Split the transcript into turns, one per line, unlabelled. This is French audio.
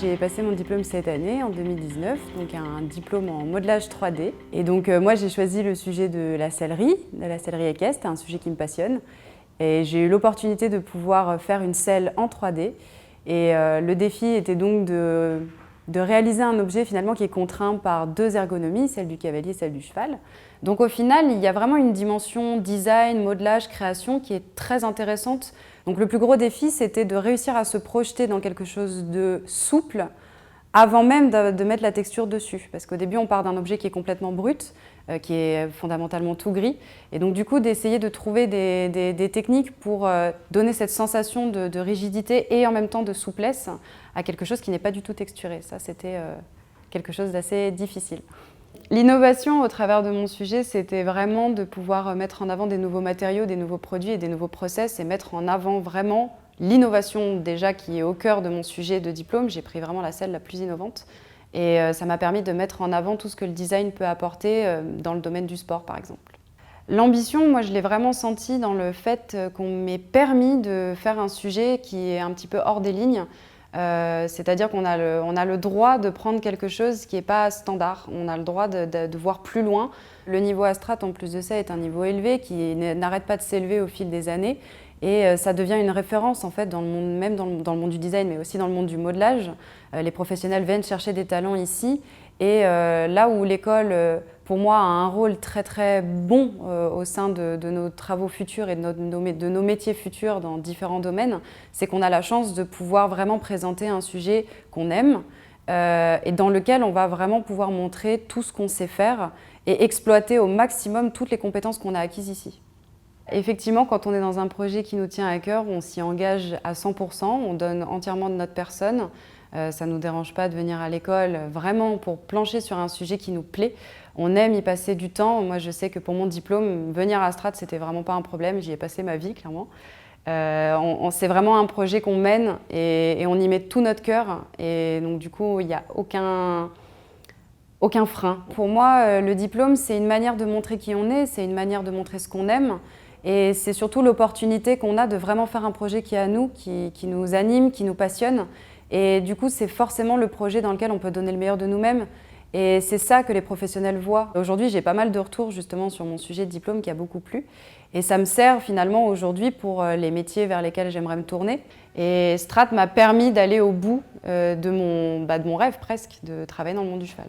j'ai passé mon diplôme cette année, en 2019, donc un diplôme en modelage 3D. Et donc moi j'ai choisi le sujet de la sellerie équestre, c'est un sujet qui me passionne. Et j'ai eu l'opportunité de pouvoir faire une selle en 3D. Et le défi était donc de réaliser un objet finalement qui est contraint par deux ergonomies, celle du cavalier et celle du cheval. Donc au final, il y a vraiment une dimension design, modelage, création qui est très intéressante. Donc le plus gros défi, c'était de réussir à se projeter dans quelque chose de souple avant même de mettre la texture dessus. Parce qu'au début, on part d'un objet qui est complètement brut, qui est fondamentalement tout gris. Et donc du coup, d'essayer de trouver des techniques pour donner cette sensation de rigidité et en même temps de souplesse à quelque chose qui n'est pas du tout texturé. Ça, c'était quelque chose d'assez difficile. L'innovation au travers de mon sujet, c'était vraiment de pouvoir mettre en avant des nouveaux matériaux, des nouveaux produits et des nouveaux process et mettre en avant vraiment l'innovation déjà qui est au cœur de mon sujet de diplôme. J'ai pris vraiment la selle la plus innovante et ça m'a permis de mettre en avant tout ce que le design peut apporter dans le domaine du sport par exemple. L'ambition, moi je l'ai vraiment sentie dans le fait qu'on m'ait permis de faire un sujet qui est un petit peu hors des lignes. C'est-à-dire qu'on a le droit de prendre quelque chose qui n'est pas standard. On a le droit de voir plus loin. Le niveau Astrat, en plus de ça, est un niveau élevé qui n'arrête pas de s'élever au fil des années. Et ça devient une référence en fait, dans le monde, même dans le monde du design, mais aussi dans le monde du modelage. Les professionnels viennent chercher des talents ici. Et là où l'école, pour moi, a un rôle très très bon au sein de nos travaux futurs et de nos métiers futurs dans différents domaines, c'est qu'on a la chance de pouvoir vraiment présenter un sujet qu'on aime et dans lequel on va vraiment pouvoir montrer tout ce qu'on sait faire et exploiter au maximum toutes les compétences qu'on a acquises ici. Effectivement, quand on est dans un projet qui nous tient à cœur, on s'y engage à 100%, on donne entièrement de notre personne. Ça ne nous dérange pas de venir à l'école vraiment pour plancher sur un sujet qui nous plaît. On aime y passer du temps. Moi, je sais que pour mon diplôme, venir à Astrat, c'était vraiment pas un problème. J'y ai passé ma vie, clairement. C'est vraiment un projet qu'on mène et on y met tout notre cœur. Et donc, du coup, il n'y a aucun frein. Pour moi, le diplôme, c'est une manière de montrer qui on est, c'est une manière de montrer ce qu'on aime. Et c'est surtout l'opportunité qu'on a de vraiment faire un projet qui est à nous, qui nous anime, qui nous passionne. Et du coup, c'est forcément le projet dans lequel on peut donner le meilleur de nous-mêmes. Et c'est ça que les professionnels voient. Aujourd'hui, j'ai pas mal de retours justement sur mon sujet de diplôme qui a beaucoup plu. Et ça me sert finalement aujourd'hui pour les métiers vers lesquels j'aimerais me tourner. Et Strat m'a permis d'aller au bout de mon rêve presque, de travailler dans le monde du cheval.